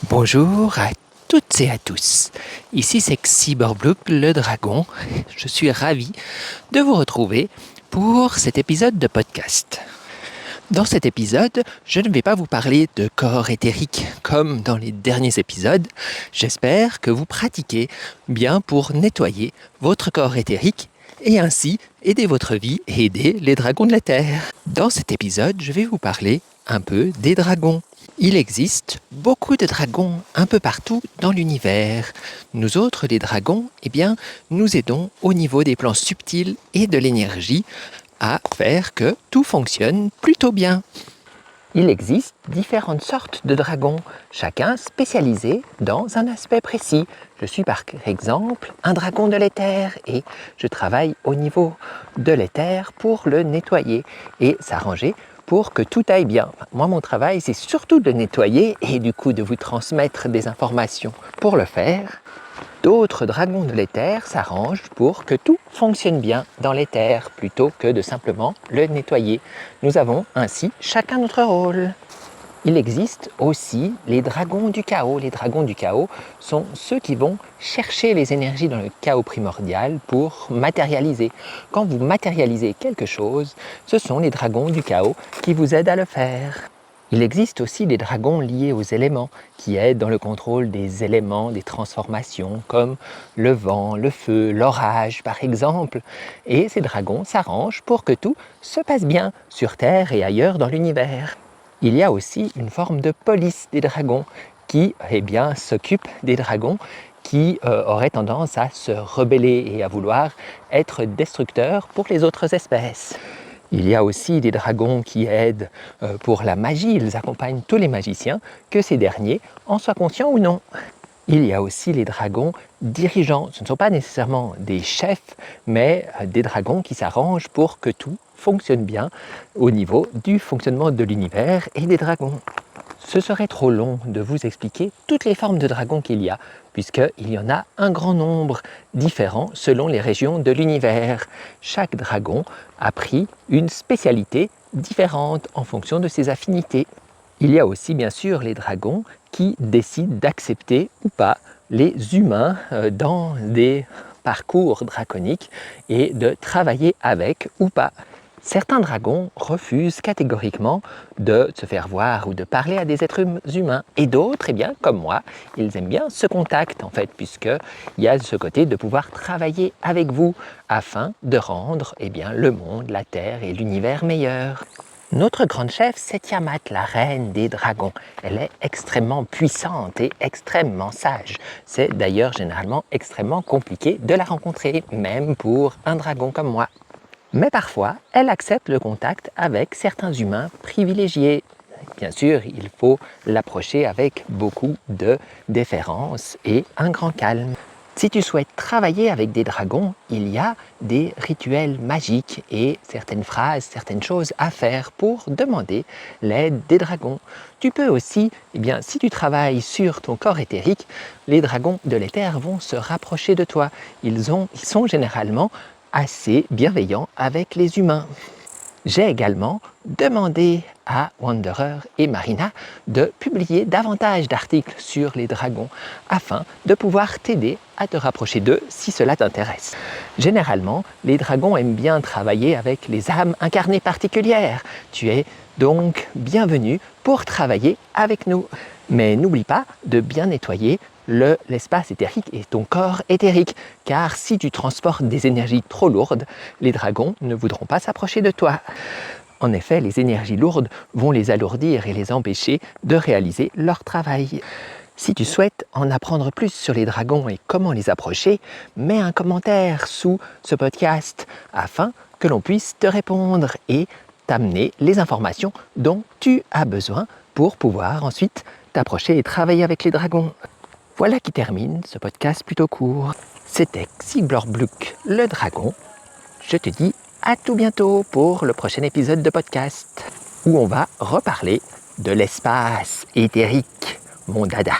Bonjour à toutes et à tous. Ici c'est Cyberblook le dragon. Je suis ravi de vous retrouver pour cet épisode de podcast. Dans cet épisode, je ne vais pas vous parler de corps éthérique comme dans les derniers épisodes. J'espère que vous pratiquez bien pour nettoyer votre corps éthérique et ainsi aider votre vie et aider les dragons de la Terre. Dans cet épisode, je vais vous parler un peu des dragons. Il existe beaucoup de dragons un peu partout dans l'univers. Nous autres, les dragons, nous aidons au niveau des plans subtils et de l'énergie à faire que tout fonctionne plutôt bien. Il existe différentes sortes de dragons, chacun spécialisé dans un aspect précis. Je suis par exemple un dragon de l'éther et je travaille au niveau de l'éther pour le nettoyer et s'arranger pour que tout aille bien. Moi, mon travail, c'est surtout de le nettoyer et du coup de vous transmettre des informations. Pour le faire, d'autres dragons de l'éther s'arrangent pour que tout fonctionne bien dans l'éther plutôt que de simplement le nettoyer. Nous avons ainsi chacun notre rôle. Il existe aussi les dragons du chaos. Les dragons du chaos sont ceux qui vont chercher les énergies dans le chaos primordial pour matérialiser. Quand vous matérialisez quelque chose, ce sont les dragons du chaos qui vous aident à le faire. Il existe aussi des dragons liés aux éléments qui aident dans le contrôle des éléments, des transformations comme le vent, le feu, l'orage par exemple. Et ces dragons s'arrangent pour que tout se passe bien sur Terre et ailleurs dans l'univers. Il y a aussi une forme de police des dragons qui s'occupe des dragons qui auraient tendance à se rebeller et à vouloir être destructeurs pour les autres espèces. Il y a aussi des dragons qui aident pour la magie, ils accompagnent tous les magiciens, que ces derniers en soient conscients ou non. Il y a aussi les dragons dirigeants, ce ne sont pas nécessairement des chefs, mais des dragons qui s'arrangent pour que tout fonctionne bien au niveau du fonctionnement de l'univers et des dragons. Ce serait trop long de vous expliquer toutes les formes de dragons qu'il y a, puisqu'il y en a un grand nombre différents selon les régions de l'univers. Chaque dragon a pris une spécialité différente en fonction de ses affinités. Il y a aussi bien sûr les dragons qui décident d'accepter ou pas les humains dans des parcours draconiques et de travailler avec ou pas. Certains dragons refusent catégoriquement de se faire voir ou de parler à des êtres humains. Et d'autres, comme moi, ils aiment bien ce contact en fait, puisqu'il y a ce côté de pouvoir travailler avec vous afin de rendre le monde, la Terre et l'univers meilleurs. Notre grande chef, c'est Tiamat, la reine des dragons. Elle est extrêmement puissante et extrêmement sage. C'est d'ailleurs généralement extrêmement compliqué de la rencontrer, même pour un dragon comme moi. Mais parfois, elle accepte le contact avec certains humains privilégiés. Bien sûr, il faut l'approcher avec beaucoup de déférence et un grand calme. Si tu souhaites travailler avec des dragons, il y a des rituels magiques et certaines phrases, certaines choses à faire pour demander l'aide des dragons. Tu peux aussi, si tu travailles sur ton corps éthérique, les dragons de l'éther vont se rapprocher de toi. Ils sont généralement assez bienveillants avec les humains. J'ai également demandé à Wanderer et Marina de publier davantage d'articles sur les dragons afin de pouvoir t'aider à te rapprocher d'eux si cela t'intéresse. Généralement, les dragons aiment bien travailler avec les âmes incarnées particulières. Tu es donc bienvenu pour travailler avec nous. Mais n'oublie pas de bien nettoyer l'espace éthérique et ton corps éthérique, car si tu transportes des énergies trop lourdes, les dragons ne voudront pas s'approcher de toi. En effet, les énergies lourdes vont les alourdir et les empêcher de réaliser leur travail. Si tu souhaites en apprendre plus sur les dragons et comment les approcher, mets un commentaire sous ce podcast afin que l'on puisse te répondre et t'amener les informations dont tu as besoin pour pouvoir ensuite t'approcher et travailler avec les dragons. Voilà qui termine ce podcast plutôt court. C'était Cyberblook le dragon. Je te dis à tout bientôt pour le prochain épisode de podcast où on va reparler de l'espace éthérique, mon dada.